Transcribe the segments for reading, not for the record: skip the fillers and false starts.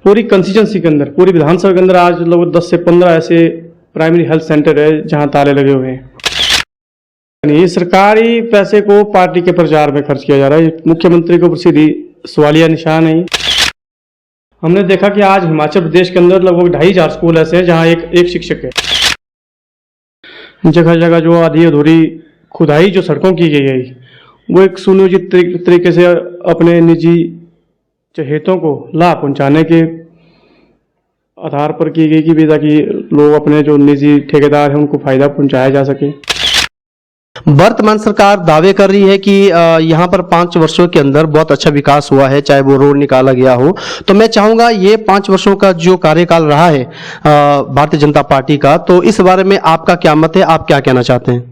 पूरी कंस्टिट्यूंसी के अंदर, पूरी विधानसभा के अंदर आज लगभग 10 से 15 ऐसे प्राइमरी हेल्थ सेंटर है जहां ताले लगे हुए हैं। ये सरकारी पैसे को पार्टी के प्रचार में खर्च किया जा रहा है। मुख्यमंत्री के ऊपर सीधी सवालिया निशान है। हमने देखा कि आज हिमाचल प्रदेश के अंदर लगभग 2,500 स्कूल ऐसे हैं जहां एक शिक्षक है। जगह जगह जो आधी अधूरी खुदाई जो सड़कों की गई है वो एक सुनियोजित तरीके से अपने निजी चहेतों को लाभ पहुंचाने के आधार पर की गई कि ताकि लोग अपने जो निजी ठेकेदार हैं उनको फायदा पहुंचाया जा सके। वर्तमान सरकार दावे कर रही है कि यहाँ पर 5 वर्षों के अंदर बहुत अच्छा विकास हुआ है, चाहे वो रोड निकाला गया हो। तो मैं चाहूंगा ये 5 वर्षों का जो कार्यकाल रहा है भारतीय जनता पार्टी का, तो इस बारे में आपका क्या मत है, आप क्या कहना चाहते हैं?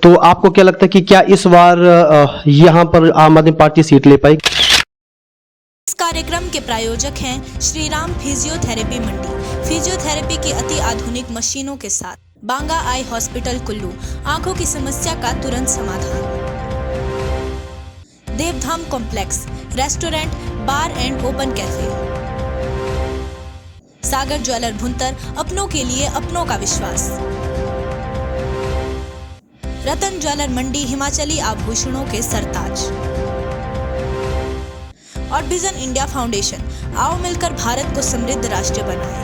तो आपको क्या लगता है कि क्या इस बार यहाँ पर आम आदमी पार्टी सीट ले पाएगी? इस कार्यक्रम के प्रायोजक हैं श्री राम फिजियोथेरेपी मंडी। फिजियोथेरेपी की अति आधुनिक मशीनों के साथ बांगा आई हॉस्पिटल कुल्लू, आंखों की समस्या का तुरंत समाधान। Devdham complex, restaurant, bar and open cafe. Sagar jeweller Bhuntar, अपनों के लिए अपनों का विश्वास। रतन ज्वेलर मंडी, हिमाचली आभूषणों के सरताज। और विजन इंडिया फाउंडेशन, आओ मिलकर भारत को समृद्ध राष्ट्र बनाएं।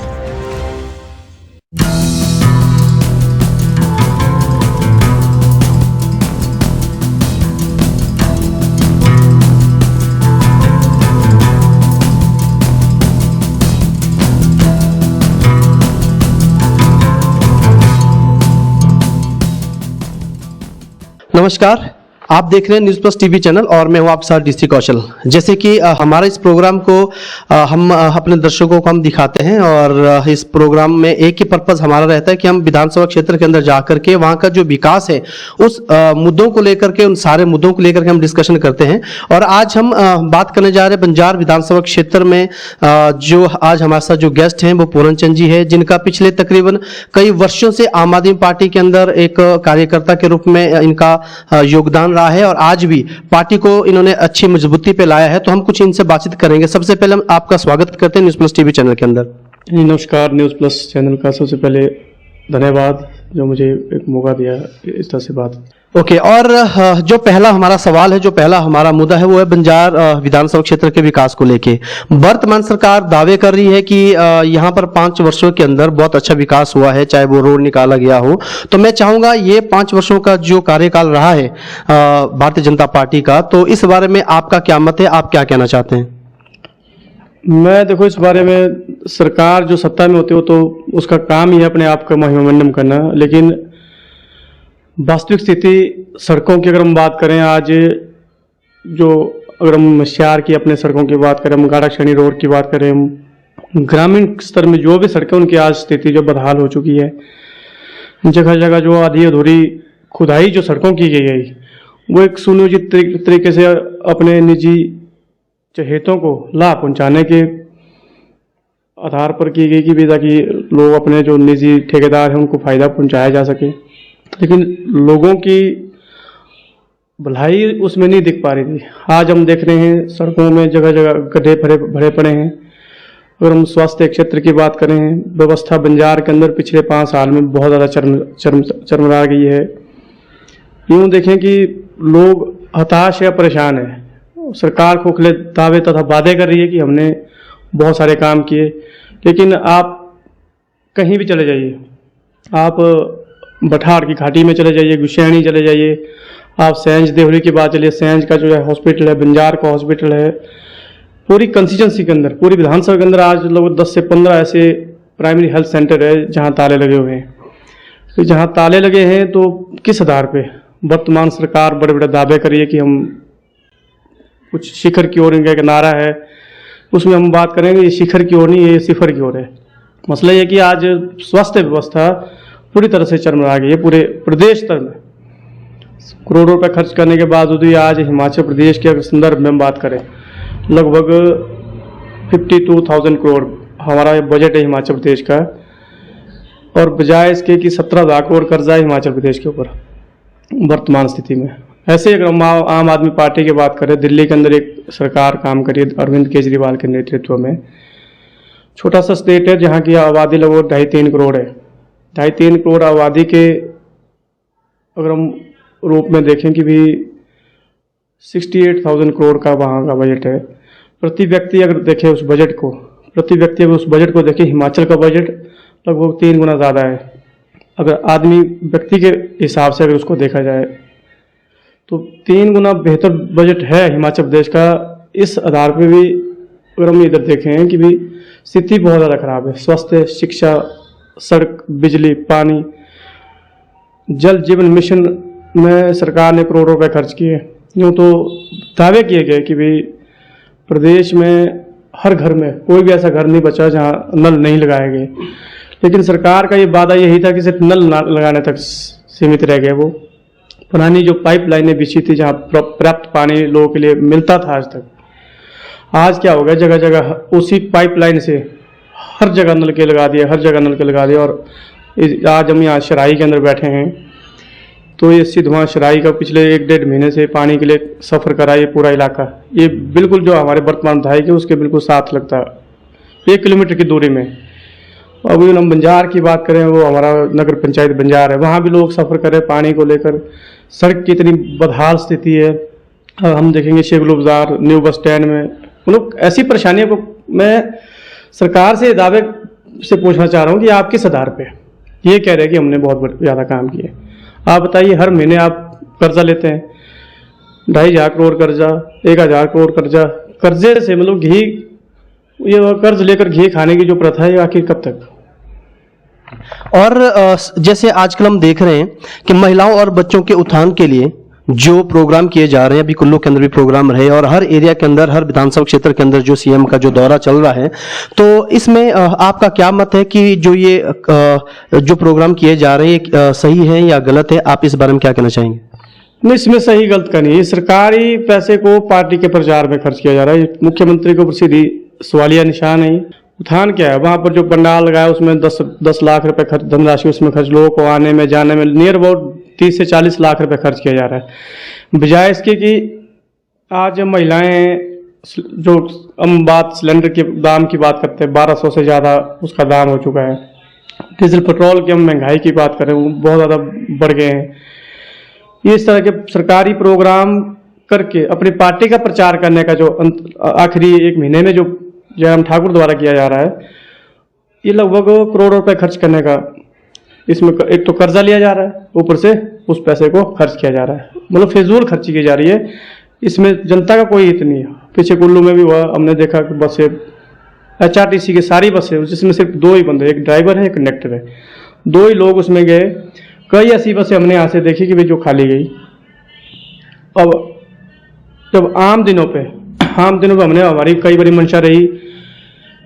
नमस्कार, आप देख रहे हैं न्यूज़ प्लस टीवी चैनल और मैं हूं आपके साथ डीसी कौशल। जैसे कि हमारे इस प्रोग्राम को हम अपने दर्शकों को हम दिखाते हैं और इस प्रोग्राम में एक ही पर्पज़ हमारा रहता है कि हम विधानसभा क्षेत्र के अंदर जाकर के वहां का जो विकास है उस मुद्दों को लेकर के, उन सारे मुद्दों को लेकर के हम डिस्कशन करते हैं। और आज हम बात करने जा रहे हैं बंजार विधानसभा क्षेत्र में। जो आज हमारे साथ जो गेस्ट हैं वो पूरन चंद जी है, जिनका पिछले तकरीबन कई वर्षों से आम आदमी पार्टी के अंदर एक कार्यकर्ता के रूप में इनका योगदान है और आज भी पार्टी को इन्होंने अच्छी मजबूती पे लाया है। तो हम कुछ इनसे बातचीत करेंगे। सबसे पहले हम आपका स्वागत करते हैं न्यूज़ प्लस टीवी चैनल के अंदर। नमस्कार, न्यूज़ प्लस चैनल का सबसे पहले धन्यवाद जो मुझे एक मौका दिया इस तरह से बात। ओके, और जो पहला हमारा सवाल है, जो पहला हमारा मुद्दा है वो है बंजार विधानसभा क्षेत्र के विकास को लेके। वर्तमान सरकार दावे कर रही है कि यहाँ पर 5 वर्षों के अंदर बहुत अच्छा विकास हुआ है, चाहे वो रोड निकाला गया हो। तो मैं चाहूंगा ये 5 वर्षों का जो कार्यकाल रहा है भारतीय जनता पार्टी का, तो इस बारे में आपका क्या मत है, आप क्या कहना चाहते हैं? मैं देखो, इस बारे में सरकार जो सत्ता में होती हो तो उसका काम ही है अपने आप का महिमामंडन करना, लेकिन वास्तविक स्थिति सड़कों की अगर हम बात करें, आज जो अगर हम शहर की अपने सड़कों की बात करें, हम गाड़ाक्षणी रोड की बात करें, हम ग्रामीण स्तर में जो भी सड़कें उनकी आज स्थिति जो बदहाल हो चुकी है। जगह जगह जो आधी अधूरी खुदाई जो सड़कों की गई है वो एक सुनियोजित तरीके से अपने निजी चहेतों को लाभ पहुंचाने के आधार पर की गई कि ताकि लोग अपने जो निजी ठेकेदार हैं उनको फायदा पहुंचाया जा सके। लेकिन लोगों की भलाई उसमें नहीं दिख पा रही थी। आज हम देख रहे हैं सड़कों में जगह जगह गड्ढे भरे पड़े हैं। अगर हम स्वास्थ्य क्षेत्र की बात करें, व्यवस्था बंजार के अंदर पिछले 5 साल में बहुत ज़्यादा चरमरा गई है। यूँ देखें कि लोग हताश या परेशान है। सरकार खोखले दावे तथा वादे कर रही है कि हमने बहुत सारे काम किए, लेकिन आप कहीं भी चले जाइए, आप बठाड़ की घाटी में चले जाइए, गुशैनी चले जाइए, आप सैंज देवरी की बात चलिए, सैंज का जो है हॉस्पिटल है, बंजार का हॉस्पिटल है, पूरी कंस्टिट्यूंसी के अंदर, पूरी विधानसभा के अंदर आज लगभग 10 से 15 ऐसे प्राइमरी हेल्थ सेंटर है जहां ताले लगे हुए हैं। तो जहां ताले लगे हैं तो किस आधार पे वर्तमान सरकार बड़े बड़े दावे कर रही है कि हम कुछ शिखर की ओर, इनका एक नारा है, उसमें हम बात करेंगे ये शिखर की ओर नहीं, ये सिफर की ओर है। मसला ये कि आज स्वास्थ्य व्यवस्था पूरी तरह से चरमरा गई है। पूरे प्रदेश स्तर में करोड़ों रुपए खर्च करने के बावजूद भी आज हिमाचल प्रदेश के अगर संदर्भ में हम बात करें, लगभग 52,000 करोड़ हमारा बजट है हिमाचल प्रदेश का, और बजाय इसके कि 17 लाख करोड़ कर्जा है हिमाचल प्रदेश के ऊपर वर्तमान स्थिति में। ऐसे अगर हम आम आदमी पार्टी की बात करें, दिल्ली के अंदर एक सरकार काम करी है अरविंद केजरीवाल के नेतृत्व में। छोटा सा स्टेट है जहाँ की आबादी लगभग 2.5-3 करोड़ है। 2.5-3 करोड़ आबादी के अगर हम रूप में देखें कि भी 68,000 करोड़ का वहाँ का बजट है। प्रति व्यक्ति अगर देखें उस बजट को, देखें, हिमाचल का बजट लगभग 3 गुना ज़्यादा है। अगर आदमी व्यक्ति के हिसाब से अगर उसको देखा जाए तो 3 गुना बेहतर बजट है हिमाचल प्रदेश का। इस आधार पे भी अगर हम इधर देखें कि भी स्थिति बहुत ज़्यादा खराब है। स्वास्थ्य, शिक्षा, सड़क, बिजली, पानी, जल जीवन मिशन में सरकार ने करोड़ों रुपए खर्च किए। यूँ तो दावे किए गए कि भी प्रदेश में हर घर में कोई भी ऐसा घर नहीं बचा जहाँ नल नहीं लगाए गए, लेकिन सरकार का ये वादा यही था कि सिर्फ नल लगाने तक सीमित रह गए। वो पुरानी जो पाइपलाइनें बिछी थी जहाँ पर्याप्त पानी लोगों के लिए मिलता था आज तक, आज क्या हो गया, जगह जगह उसी पाइपलाइन से हर जगह नलके लगा दिए। और आज हम यहाँ शराई के अंदर बैठे हैं तो ये सिद्धवां शराई का पिछले 1-1.5 महीने से पानी के लिए सफ़र करा ये पूरा इलाका। ये बिल्कुल जो हमारे वर्तमान विधायक है उसके बिल्कुल साथ लगता है 1 किलोमीटर की दूरी में। अभी हम बंजार की बात करें, वो हमारा नगर पंचायत बंजार है, वहाँ भी लोग सफ़र करें पानी को लेकर। सड़क की इतनी बदहाल स्थिति है। हम देखेंगे शेखुल बाजार, न्यू बस स्टैंड में लोग ऐसी परेशानियों को मैं सरकार से दावे से पूछना चाह रहा हूँ कि आप किस आधार पे ये कह रहे हैं कि हमने बहुत ज़्यादा काम किए। आप बताइए, हर महीने आप कर्जा लेते हैं, 2,500 करोड़ कर्जा, 1,000 करोड़ कर्जा। कर्जे से मतलब ये कर्ज लेकर घी खाने की जो प्रथा है आखिर कब तक? और जैसे आजकल हम देख रहे हैं कि महिलाओं और बच्चों के उत्थान के लिए जो प्रोग्राम किए जा रहे हैं, अभी कुल्लू के अंदर भी प्रोग्राम रहे और हर एरिया के अंदर, हर विधानसभा क्षेत्र के अंदर जो सीएम का जो दौरा चल रहा है, तो इसमें आपका क्या मत है कि जो ये जो प्रोग्राम किए जा रहे हैं सही है या गलत है? आप इस बारे में क्या कहना चाहेंगे? नहीं, इसमें सही गलत का नहीं है। सरकारी पैसे को पार्टी के प्रचार में खर्च किया जा रहा है। मुख्यमंत्री के ऊपर सीधी सवालिया निशान है। उत्थान क्या है? वहाँ पर जो पंडाल लगाया उसमें 10 लाख रुपए खर्च, धनराशि उसमें खर्च, लोगों को आने में जाने में नियर अबाउट 30 से 40 लाख रुपए खर्च किया जा रहा है। बजाय इसके कि आज महिलाएं, जो हम बात सिलेंडर के दाम की बात करते हैं, 1200 से ज़्यादा उसका दाम हो चुका है। डीजल पेट्रोल की हम महंगाई की बात करें, वो बहुत ज़्यादा बढ़ गए हैं। ये इस तरह के सरकारी प्रोग्राम करके अपनी पार्टी का प्रचार करने का जो आखिरी 1 महीने में जो जयराम ठाकुर द्वारा किया जा रहा है, ये लगभग करोड़ों रुपए खर्च करने का, इसमें एक तो कर्जा लिया जा रहा है, ऊपर से उस पैसे को खर्च किया जा रहा है, मतलब फिजूल खर्ची की जा रही है। इसमें जनता का कोई हित नहीं है। पीछे कुल्लू में भी हुआ, हमने देखा कि बसें, HRTC की सारी बसें, जिसमें सिर्फ 2 ही बंदे, एक ड्राइवर है, एक कंडक्टर है, 2 ही लोग उसमें गए। कई ऐसी बसें हमने यहाँ से देखी कि भाई जो खाली गई। अब जब आम दिनों पे हमने, हमारी कई बड़ी मंशा रही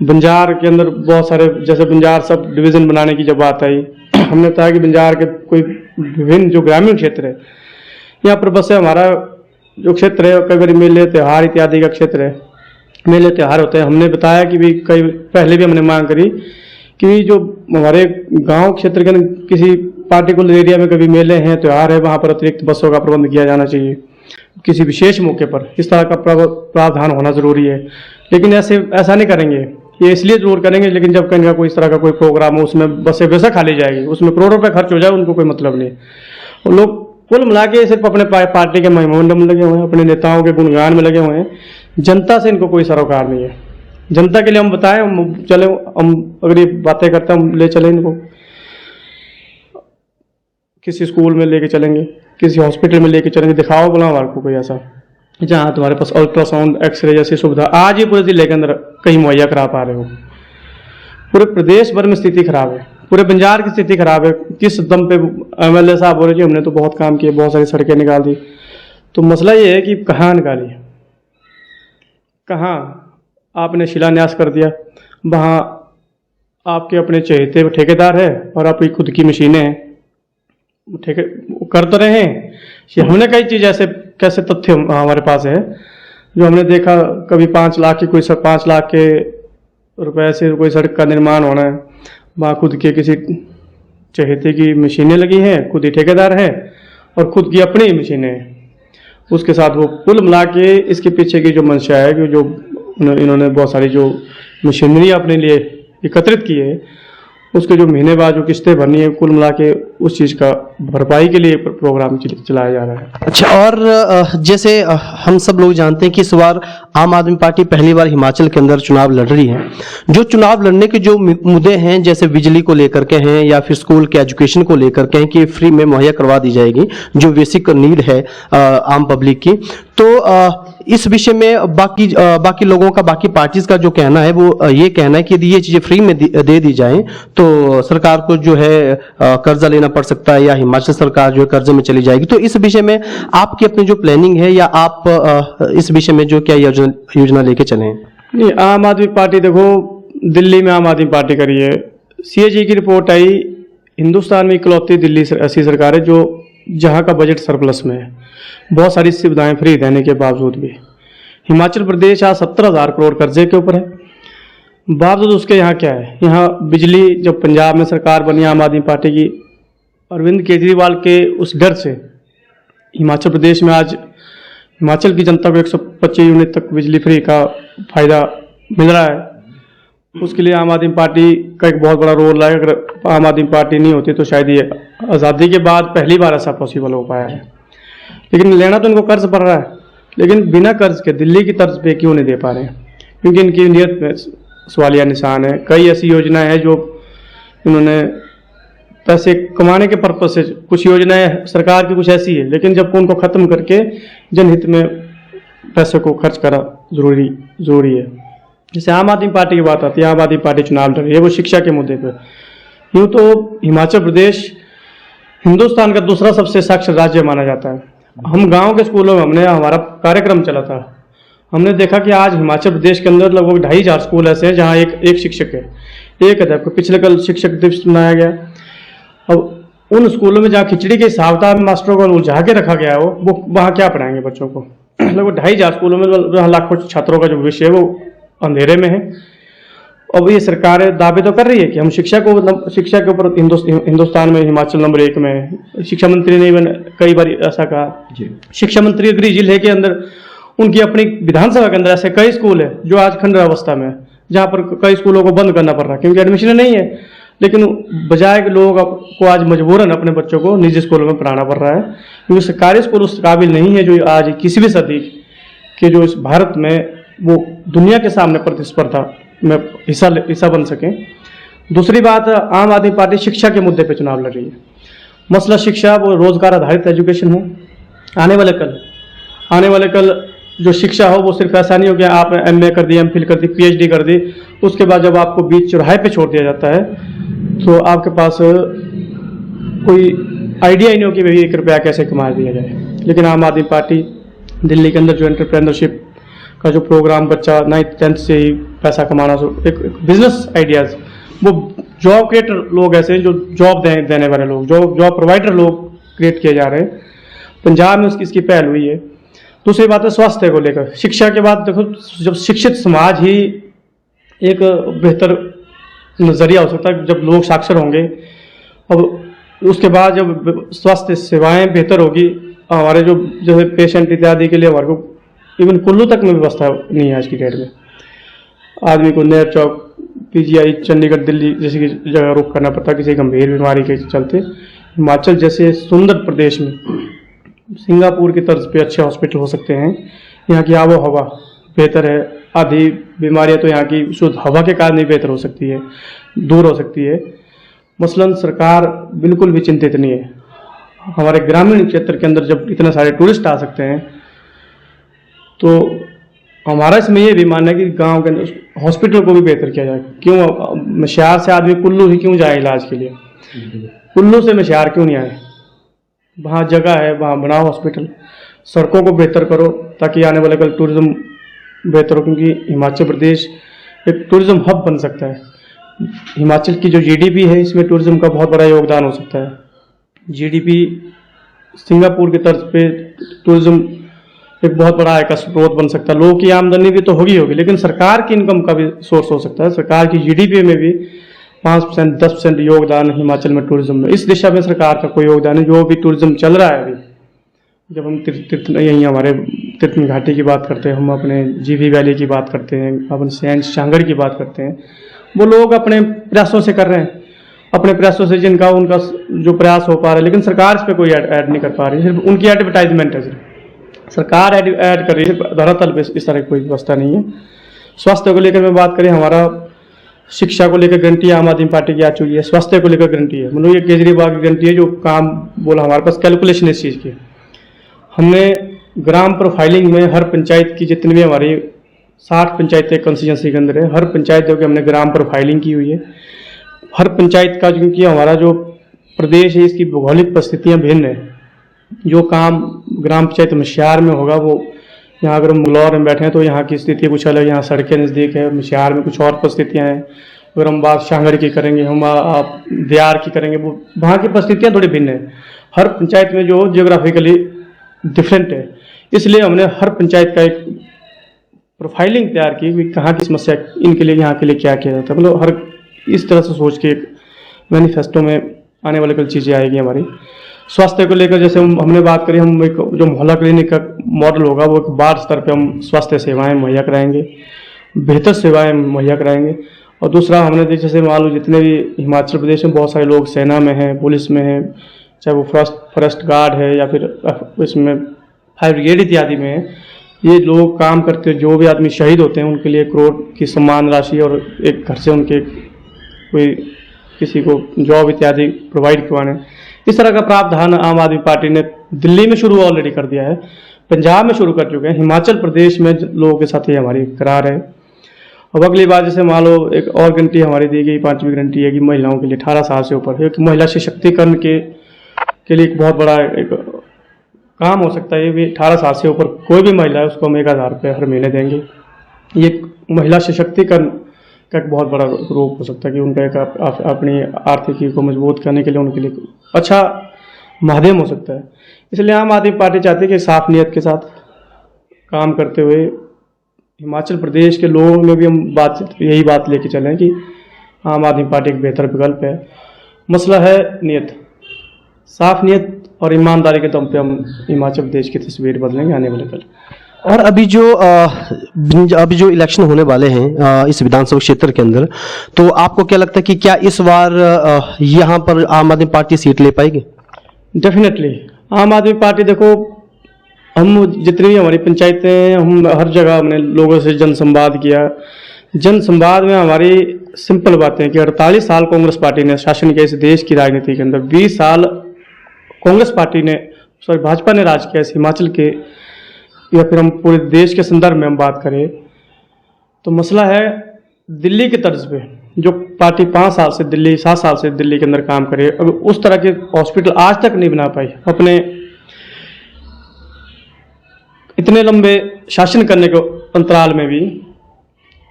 बंजार के अंदर बहुत सारे, जैसे बंजार सब डिवीज़न बनाने की जब बात आई, हमने बताया कि बंजार के कोई विभिन्न जो ग्रामीण क्षेत्र है, यहाँ पर बस हमारा जो क्षेत्र है, कई बार मेले त्यौहार इत्यादि का क्षेत्र है, मेले त्यौहार होते हैं। हमने बताया कि भी कई पहले भी हमने मांग करी कि जो हमारे गांव क्षेत्र के किसी पार्टिकुलर एरिया में कभी मेले हैं, त्यौहार है, वहाँ पर अतिरिक्त बसों का प्रबंध किया जाना चाहिए। किसी विशेष मौके पर इस तरह का प्रावधान होना जरूरी है। लेकिन ऐसा नहीं करेंगे, ये इसलिए जरूर करेंगे, लेकिन जब कहीं का कोई इस तरह का कोई प्रोग्राम हो, उसमें बसें वैसा खाली जाएगी, उसमें करोड़ों रुपए खर्च हो जाए, उनको कोई मतलब नहीं। और लोग कुल मिला के सिर्फ अपने पार्टी के महिमंडन में लगे हुए हैं, अपने नेताओं के गुणगान में लगे हुए हैं। जनता से इनको कोई सरोकार नहीं है। जनता के लिए हम बताएं, हम अगर ये बातें करते हैं, हम ले चलें इनको, किसी स्कूल में लेके चलेंगे, किसी हॉस्पिटल में लेके चलेंगे, दिखाओ बोला हमारे को कोई ऐसा जहाँ तुम्हारे पास अल्ट्रासाउंड, एक्सरे जैसी सुविधा आज ही पूरे जिले के अंदर कहीं मुहैया करा पा रहे हो। पूरे प्रदेश भर में स्थिति खराब है, पूरे बंजार की स्थिति खराब है। किस दम पे MLA साहब बोले जी हमने तो बहुत काम किए, बहुत सारी सड़कें निकाल दी। तो मसला ये है कि कहाँ निकाली, कहाँ आपने शिलान्यास कर दिया, वहाँ आपके अपने चहेते ठेकेदार है और आपकी खुद की मशीनें हैं, ठेके कर तो रहे हैं। हमने कई चीज़ ऐसे कैसे तथ्य हमारे पास है जो हमने देखा, कभी 5 लाख की, कोई 5 लाख के रुपए से कोई सड़क का निर्माण होना है, वहाँ खुद के किसी चहेते की मशीनें लगी हैं, खुद ही ठेकेदार है और खुद की अपनी मशीनें हैं। उसके साथ वो कुल मिला के इसके पीछे की जो मंशा है कि जो इन्होंने बहुत सारी जो मशीनरी अपने लिए एकत्रित की है, उसके जो महीने बाद जो किस्तें भरनी है, कुल मिला के उस चीज़ का भरपाई के लिए प्रोग्राम चलाया जा रहा है। अच्छा, और जैसे हम सब लोग जानते हैं कि इस बार आम आदमी पार्टी पहली बार हिमाचल के अंदर चुनाव लड़ रही है। जो चुनाव लड़ने के जो मुद्दे हैं, जैसे बिजली को लेकर के हैं या फिर स्कूल के एजुकेशन को लेकर के हैं कि फ्री में मुहैया करवा दी जाएगी, जो बेसिक नीड है आम पब्लिक की, तो इस विषय में बाकी लोगों का, बाकी पार्टीज का जो कहना है वो ये कहना है कि यदि ये चीजें फ्री में दे दी जाएं तो सरकार को जो है कर्जा लेना पड़ सकता है या हिमाचल सरकार जो है कर्जे में चली जाएगी। तो इस विषय में आपकी अपनी जो प्लानिंग है या आप इस विषय में जो क्या योजना लेके चले हैं? नहीं, आम आदमी पार्टी देखो, दिल्ली में आम आदमी पार्टी करी है। CAG की रिपोर्ट आई, हिंदुस्तान में इकलौती दिल्ली ऐसी सरकार है जो जहाँ का बजट सरप्लस में है, बहुत सारी सुविधाएं फ्री देने के बावजूद भी। हिमाचल प्रदेश आज 17,000 करोड़ कर्जे के ऊपर है, बावजूद उसके यहाँ क्या है, यहाँ बिजली जब पंजाब में सरकार बनी आम आदमी पार्टी की, अरविंद केजरीवाल के उस डर से हिमाचल प्रदेश में आज हिमाचल की जनता को 125 यूनिट तक बिजली फ्री का फायदा मिल रहा है। उसके लिए आम आदमी पार्टी का एक बहुत बड़ा रोल है। अगर आम आदमी पार्टी नहीं होती तो शायद ये आज़ादी के बाद पहली बार ऐसा पॉसिबल हो पाया है। लेकिन लेना तो इनको कर्ज पड़ रहा है, लेकिन बिना कर्ज के दिल्ली की तर्ज पे क्यों नहीं दे पा रहे हैं? क्योंकि इनकी नीयत में सवालिया निशान है। कई ऐसी योजनाएं हैं जो इन्होंने पैसे कमाने के पर्पज से, कुछ योजनाएं सरकार की कुछ ऐसी है, लेकिन जब उनको ख़त्म करके जनहित में पैसे को खर्च करा ज़रूरी है। जैसे आम आदमी पार्टी की बात आती है, आम आदमी पार्टी चुनाव लड़ रही है वो शिक्षा के मुद्दे पर। यूँ तो हिमाचल प्रदेश हिंदुस्तान का दूसरा सबसे साक्षर राज्य माना जाता है। हम गांव के स्कूलों में हमारा कार्यक्रम चला था, हमने देखा कि आज हिमाचल प्रदेश के अंदर लगभग 2,500 स्कूल ऐसे हैं जहाँ एक शिक्षक है, एक अध्यापक। पिछले कल शिक्षक दिवस मनाया गया। अब उन स्कूलों में जहाँ खिचड़ी के हिसाब में मास्टरों को उलझा के रखा गया हो, वो वहाँ क्या पढ़ाएंगे बच्चों को? लगभग 2,500 स्कूलों में लाखों छात्रों का जो विषय है वो अंधेरे में है। अब ये सरकार दावे तो कर रही है कि हम शिक्षा के ऊपर हिंदुस्तान में हिमाचल नंबर 1 में है। शिक्षा मंत्री ने कई बार ऐसा कहा। शिक्षा मंत्री गृह जिले के अंदर उनकी अपनी विधानसभा के अंदर ऐसे कई स्कूल है जो आज खंडरावस्था में है, जहाँ पर कई स्कूलों को बंद करना पड़ रहा है क्योंकि एडमिशन नहीं है। लेकिन बजाय के लोगों को आज मजबूरन अपने बच्चों को निजी स्कूलों में पढ़ाना पड़ रहा है, क्योंकि सरकारी स्कूल उस काबिल नहीं है जो आज किसी भी सदी के जो इस भारत में वो दुनिया के सामने प्रतिस्पर्धा में हिस्सा बन सकें। दूसरी बात, आम आदमी पार्टी शिक्षा के मुद्दे पे चुनाव लड़ रही है। मसला शिक्षा वो रोजगार आधारित एजुकेशन हो। आने वाले कल जो शिक्षा हो वो सिर्फ ऐसा नहीं हो कि आप MA कर दी, MPhil कर दी, PhD कर दी, उसके बाद जब आपको बीच चौराहे पे छोड़ दिया जाता है तो आपके पास कोई आइडिया ही नहीं हो कि भाई 1 रुपया कैसे कमा दिया जाए। लेकिन आम आदमी पार्टी दिल्ली के अंदर जो एंटरप्रेन्योरशिप का जो प्रोग्राम, बच्चा 9th 10th से ही पैसा कमाना, एक बिजनेस आइडियाज़, वो जॉब क्रिएटर लोग ऐसे जो जॉब देने वाले लोग, जॉब प्रोवाइडर लोग क्रिएट किए जा रहे हैं। पंजाब में इसकी पहल हुई है। दूसरी बात है स्वास्थ्य को लेकर। शिक्षा के बाद देखो, जब शिक्षित समाज ही एक बेहतर नज़रिया हो सकता है, जब लोग साक्षर होंगे। अब उसके बाद जब स्वास्थ्य सेवाएं बेहतर होगी, हमारे जो है पेशेंट इत्यादि के लिए हमारे को इवन कुल्लू तक में व्यवस्था नहीं है आज की डेट में। आदमी को नेर चौक, PGI, चंडीगढ़, दिल्ली जैसी की जगह रुख करना पड़ता किसी गंभीर बीमारी के चलते। हिमाचल जैसे सुंदर प्रदेश में सिंगापुर की तर्ज पे अच्छे हॉस्पिटल हो सकते हैं। यहाँ की आबो हवा बेहतर है, आधी बीमारियाँ तो यहाँ की शुद्ध हवा के कारण ही बेहतर हो सकती है, दूर हो सकती है। मसलन सरकार बिल्कुल भी चिंतित नहीं है। हमारे ग्रामीण क्षेत्र के अंदर जब इतने सारे टूरिस्ट आ सकते हैं तो हमारा इसमें ये भी मानना है कि गांव के अंदर हॉस्पिटल को भी बेहतर किया जाए। क्यों मशहर से आदमी कुल्लू ही क्यों जाए इलाज के लिए? कुल्लू से मशहर क्यों नहीं आए? वहाँ जगह है, वहाँ बनाओ हॉस्पिटल। सड़कों को बेहतर करो ताकि आने वाले कल टूरिज्म बेहतर हो, क्योंकि हिमाचल प्रदेश एक टूरिज्म हब बन सकता है। हिमाचल की जो GDP है इसमें टूरिज्म का बहुत बड़ा योगदान हो सकता है। GDP सिंगापुर की तर्ज पे टूरिज्म एक बहुत बड़ा आय का स्रोत बन सकता है। लोगों की आमदनी भी तो होगी, लेकिन सरकार की इनकम का भी सोर्स हो सकता है। सरकार की GDP में भी 5% 10% योगदान हिमाचल में टूरिज्म में। इस दिशा में सरकार का कोई योगदान नहीं। जो भी टूरिज्म चल रहा है अभी जब हम यहीं हमारे तीर्थन घाटी की बात करते हैं, हम अपने जीभी वैली की बात करते हैं, अपन सैंड शांगड़ की बात करते हैं, वो लोग अपने प्रयासों से कर रहे हैं, अपने प्रयासों से जिनका उनका जो प्रयास हो पा रहा है, लेकिन सरकार इस पर कोई ऐड नहीं कर पा रही है। सिर्फ उनकी एडवर्टाइजमेंट है, सिर्फ सरकार ऐड कर रही है, धरातल पे इस तरह की कोई व्यवस्था नहीं है। स्वास्थ्य को लेकर मैं बात करें, हमारा शिक्षा को लेकर गारंटी आम आदमी पार्टी की आ चुकी है, स्वास्थ्य को लेकर गारंटी है, मतलब ये केजरीवाल की गारंटी है। जो काम बोला, हमारे पास कैलकुलेशन इस चीज़ की। हमने ग्राम प्रोफाइलिंग में हर पंचायत की जितनी भी हमारी 60 पंचायतें कंस्टिट्यूंसी के अंदर है, हर पंचायतों की हमने ग्राम प्रोफाइलिंग की हुई है। हर पंचायत का, क्योंकि हमारा जो प्रदेश है इसकी भौगोलिक परिस्थितियाँ भिन्न है, जो काम ग्राम पंचायत मशियार में होगा वो यहाँ अगर हम मंगलौर में बैठे हैं तो यहाँ की स्थिति कुछ अलग, यहाँ सड़कें नज़दीक है, मशियार में कुछ और परिस्थितियाँ हैं। अगर हम बात शांगड़ की करेंगे, हम आप दियार की करेंगे, वो वहाँ की परिस्थितियाँ थोड़ी भिन्न है। हर पंचायत में जो जियोग्राफिकली डिफरेंट है, इसलिए हमने हर पंचायत का एक प्रोफाइलिंग तैयार की कि कहाँ की समस्या, इनके लिए यहाँ के लिए क्या किया जाता है। मतलब हर इस तरह से सोच के एक मैनिफेस्टो में आने वाली कल चीज़ें आएगी हमारी। स्वास्थ्य को लेकर जैसे हमने बात करी, हम एक जो मोहल्ला क्लिनिक का मॉडल होगा वो एक वार्ड स्तर पे हम स्वास्थ्य सेवाएं मुहैया कराएंगे, बेहतर सेवाएं मुहैया कराएंगे। और दूसरा हमने जैसे मान लो जितने भी हिमाचल प्रदेश में बहुत सारे लोग सेना में हैं, पुलिस में हैं, चाहे वो फॉरेस्ट गार्ड है या फिर इसमें फायर ब्रिगेड इत्यादि में है, ये लोग काम करते हैं। जो भी आदमी शहीद होते हैं उनके लिए 1 करोड़ की सम्मान राशि और एक घर से उनके कोई किसी को जॉब इत्यादि प्रोवाइड करवाने, इस तरह का प्रावधान आम आदमी पार्टी ने दिल्ली में शुरू ऑलरेडी कर दिया है, पंजाब में शुरू कर चुके हैं, हिमाचल प्रदेश में लोगों के साथ ये हमारी करार है। अब अगली बार जैसे मान लो एक और गारंटी हमारी दी गई, 5वीं गारंटी है कि महिलाओं के लिए 18 साल से ऊपर है, कि महिला सशक्तिकरण के लिए एक बहुत बड़ा एक काम हो सकता है। ये भी 18 साल से ऊपर कोई भी महिला है उसको हम 1000 रुपये हर महीने देंगे। ये महिला सशक्तिकरण का एक बहुत बड़ा रूप हो सकता है कि उनका एक अपनी आर्थिकी को मजबूत करने के लिए उनके लिए अच्छा माध्यम हो सकता है। इसलिए आम आदमी पार्टी चाहती है कि साफ नियत के साथ काम करते हुए हिमाचल प्रदेश के लोगों में भी हम यही बात लेके चलें कि आम आदमी पार्टी एक बेहतर विकल्प है। मसला है नियत, साफ नियत और ईमानदारी के दम पे हम हिमाचल प्रदेश की तस्वीर बदलेंगे आने वाले कल। और अभी जो इलेक्शन होने वाले हैं इस विधानसभा क्षेत्र के अंदर, तो आपको क्या लगता है कि क्या इस बार यहाँ पर आम आदमी पार्टी सीट ले पाएगी? डेफिनेटली आम आदमी पार्टी, देखो हम जितनी भी हमारी पंचायतें हैं, हम हर जगह हमने लोगों से जनसंवाद किया। जनसंवाद में हमारी सिंपल बातें कि 48 साल कांग्रेस पार्टी ने शासन किया इस देश की राजनीति के अंदर, 20 साल कांग्रेस पार्टी ने भाजपा ने राज किया इस हिमाचल के, या फिर हम पूरे देश के संदर्भ में हम बात करें तो मसला है दिल्ली की तर्ज पे जो पार्टी 5 साल से दिल्ली 7 साल से दिल्ली के अंदर काम करे, अगर उस तरह के हॉस्पिटल आज तक नहीं बना पाई अपने इतने लंबे शासन करने के अंतराल में भी,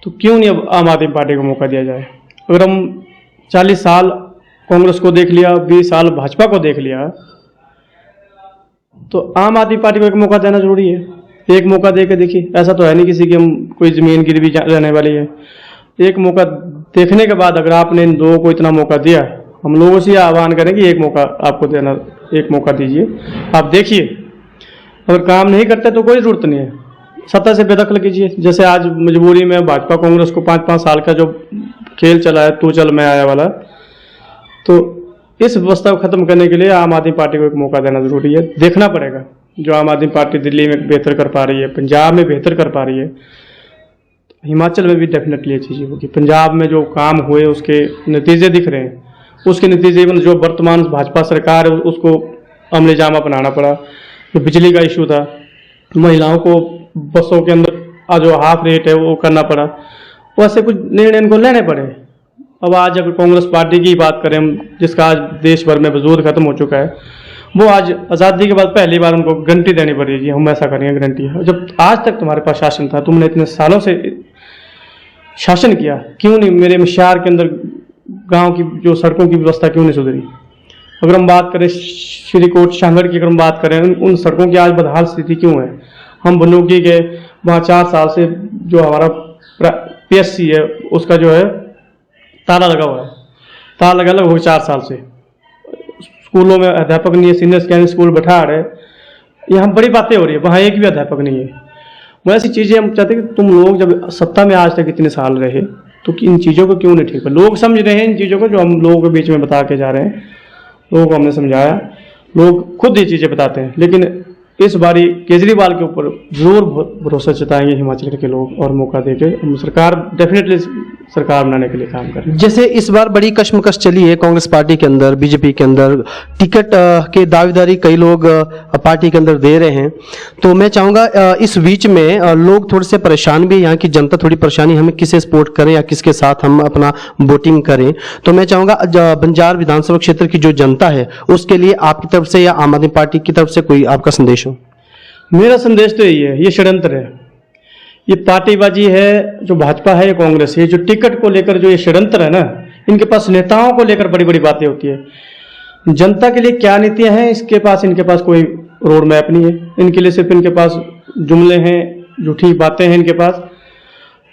तो क्यों नहीं अब आम आदमी पार्टी को मौका दिया जाए। अगर हम 40 साल कांग्रेस को देख लिया, 20 साल भाजपा को देख लिया, तो आम आदमी पार्टी को एक मौका देना जरूरी है। एक मौका दे के देखिए, ऐसा तो है नहीं किसी की हम कोई ज़मीन गिरवी रहने वाली है। एक मौका देखने के बाद अगर आपने इन दो को इतना मौका दिया, हम लोगों से आह्वान करें कि एक मौका आपको देना, एक मौका दीजिए, आप देखिए। अगर काम नहीं करते तो कोई ज़रूरत नहीं है, सत्ता से बेदखल कीजिए। जैसे आज मजबूरी में भाजपा कांग्रेस को 5-5 साल का जो खेल चला है, तू चल मैं आया वाला, तो इस व्यवस्था को ख़त्म करने के लिए आम आदमी पार्टी को एक मौका देना जरूरी है। देखना पड़ेगा जो आम आदमी पार्टी दिल्ली में बेहतर कर पा रही है, पंजाब में बेहतर कर पा रही है, हिमाचल में भी डेफिनेटली ये चीज़ें होगी। पंजाब में जो काम हुए उसके नतीजे दिख रहे हैं, उसके नतीजे में जो वर्तमान भाजपा सरकार है उसको अमली जामा बनाना पड़ा। जो बिजली का इशू था, महिलाओं को बसों के अंदर जो हाफ रेट है वो करना पड़ा, वैसे कुछ निर्णय इनको लेने पड़े। अब आज अगर कांग्रेस पार्टी की बात करें, जिसका आज देश भर में वजूद खत्म हो चुका है, वो आज आज़ादी के बाद पहली बार उनको गारंटी देनी पड़ेगी, हम ऐसा करेंगे गारंटी। जब आज तक तुम्हारे पास शासन था, तुमने इतने सालों से शासन किया, क्यों नहीं मेरे मशियार के अंदर गांव की जो सड़कों की व्यवस्था क्यों नहीं सुधरी। अगर हम बात करें श्रीकोट शांगड़ की, अगर हम बात करें उन सड़कों की आज बदहाल स्थिति क्यों है। हम बनोगी गए, वहाँ 4 साल से जो हमारा PSC है उसका जो है ताला लगा हुआ है, ताला लगा लगभग 4 साल से। स्कूलों में अध्यापक नहीं है, सीनियर सेकेंडरी स्कूल बैठा रहे, यहाँ बड़ी बातें हो रही है, वहाँ एक भी अध्यापक नहीं है। वो ऐसी चीज़ें हम चाहते हैं कि तुम लोग जब सत्ता में आज तक इतने साल रहे तो इन चीज़ों को क्यों नहीं ठीक है। लोग समझ रहे हैं इन चीज़ों को, जो हम लोगों के बीच में बता के जा रहे हैं, लोगों को हमने समझाया, लोग खुद ये चीज़ें बताते हैं। लेकिन इस बारी केजरीवाल के ऊपर जरूर भरोसा जताएंगे हिमाचल के लोग और मौका देके हम सरकार डेफिनेटली सरकार बनाने के लिए काम करें। जैसे इस बार बड़ी कश्मकश चली है कांग्रेस पार्टी के अंदर, बीजेपी के अंदर, टिकट के दावेदारी कई लोग पार्टी के अंदर दे रहे हैं, तो मैं चाहूँगा इस बीच में लोग थोड़े से परेशान भी, यहाँ की जनता थोड़ी परेशानी, हमें किसे सपोर्ट करें या किसके साथ हम अपना वोटिंग करें। तो मैं चाहूँगा बंजार विधानसभा क्षेत्र की जो जनता है उसके लिए आपकी तरफ से या आम आदमी पार्टी की तरफ से कोई आपका संदेश हो। मेरा संदेश तो यही है, ये षड्यंत्र है, ये पार्टीबाजी है, जो भाजपा है, ये कांग्रेस है, जो टिकट को लेकर जो ये षड्यंत्र है ना, इनके पास नेताओं को लेकर बड़ी बड़ी बातें होती है। जनता के लिए क्या नीतियां हैं इनके पास कोई रोड मैप नहीं है। इनके लिए सिर्फ इनके पास जुमले हैं, झूठी बातें हैं, इनके पास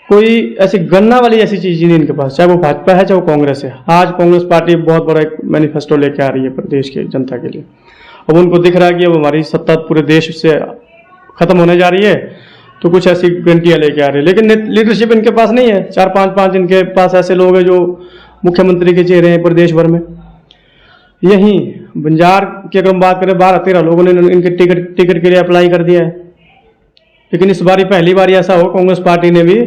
कोई ऐसी गणना वाली ऐसी चीज नहीं इनके पास, चाहे वो भाजपा है चाहे वो कांग्रेस है। आज कांग्रेस पार्टी बहुत बड़ा एक मैनिफेस्टो लेके आ रही है प्रदेश के जनता के लिए। अब उनको दिख रहा है कि अब हमारी सत्ता पूरे देश से खत्म होने जा रही है, तो कुछ ऐसी गारंटियां लेके आ रही है, लेकिन लीडरशिप इनके पास नहीं है। 4-5 इनके पास ऐसे लोग हैं जो मुख्यमंत्री के चेहरे हैं प्रदेश भर में। यहीं बंजार की अगर हम बात करें, 12-13 लोगों ने इनके टिकट के लिए अप्लाई कर दिया है। लेकिन इस बारी पहली बार ऐसा हो कांग्रेस पार्टी ने भी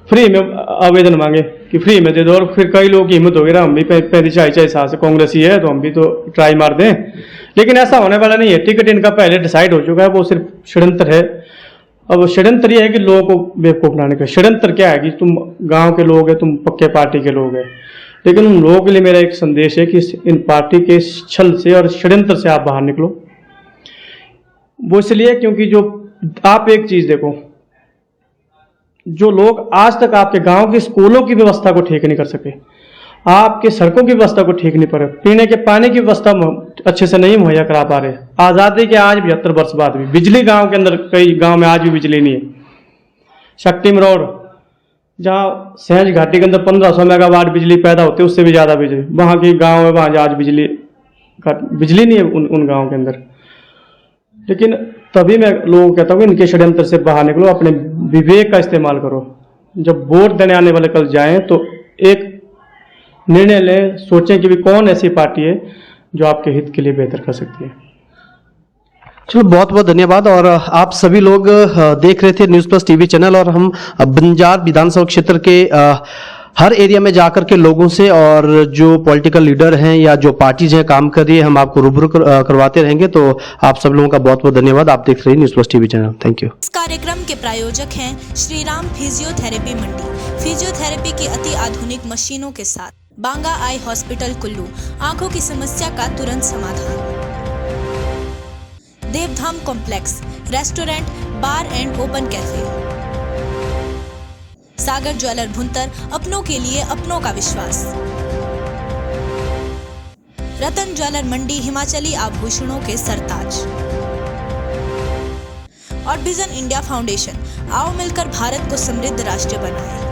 फ्री में आवेदन मांगे कि फ्री में दे दो, और फिर कई लोगों की हिम्मत हो गई, हम भी 35-40 साल से कांग्रेस ही है तो हम भी तो ट्राई मार दें। लेकिन ऐसा होने वाला नहीं है, टिकट इनका पहले डिसाइड हो चुका है, वो सिर्फ षड्यंत्र है। अब षड्यंत्र ये है कि लोगों को बेवकूफ बनाने का। षड्यंत्र क्या है कि तुम गांव के लोग हैं, तुम पक्के पार्टी के लोग हैं, लेकिन उन लोगों के लिए मेरा एक संदेश है कि इन पार्टी के छल से और षड्यंत्र से आप बाहर निकलो। वो इसलिए क्योंकि जो आप एक चीज देखो, जो लोग आज तक आपके गांव के स्कूलों की व्यवस्था को ठीक नहीं कर सके, आपके सड़कों की व्यवस्था को ठीक नहीं कर, पीने के पानी की व्यवस्था अच्छे से नहीं मुहैया करा पा रहे। आज़ादी के आज 72 वर्ष बाद भी बिजली गांव के अंदर, कई गांव में आज भी बिजली नहीं है। शक्तिम रोड, जहाँ सहज घाटी के अंदर 1500 मेगावाट बिजली पैदा होती है, उससे भी ज़्यादा बिजली वहाँ की गाँव है, वहाँ आज बिजली नहीं है उन गाँव के अंदर। लेकिन तभी मैं लोगों को कहता हूँ कि इनके षड्यंत्र से बाहर निकलो, अपने विवेक का इस्तेमाल करो। जब वोट देने आने वाले कल जाएं तो एक निर्णय लें, सोचें कि भी कौन ऐसी पार्टी है जो आपके हित के लिए बेहतर कर सकती है। चलो, बहुत बहुत धन्यवाद। और आप सभी लोग देख रहे थे न्यूज़ प्लस टीवी चैनल, और हम बंजार विधानसभा क्षेत्र के हर एरिया में जाकर के लोगों से और जो पॉलिटिकल लीडर हैं या जो पार्टीज हैं काम कर रही है, हम आपको रूबरू करवाते रहेंगे। तो आप सब लोगों का बहुत बहुत धन्यवाद। आप देख रहे हैं news plus TV channel. Thank you. इस कार्यक्रम के प्रायोजक हैं श्री राम फिजियोथेरेपी मंडी। फिजियोथेरेपी की अति आधुनिक मशीनों के साथ बांगा आई हॉस्पिटल कुल्लू, आंखों की समस्या का तुरंत समाधान। Devdham complex, restaurant, bar and open cafe. Sagar jeweller Bhuntar, अपनों के लिए अपनों का विश्वास। रतन ज्वेलर मंडी, हिमाचली आभूषणों के सरताज। और विजन इंडिया फाउंडेशन, आओ मिलकर भारत को समृद्ध राष्ट्र बनाएं।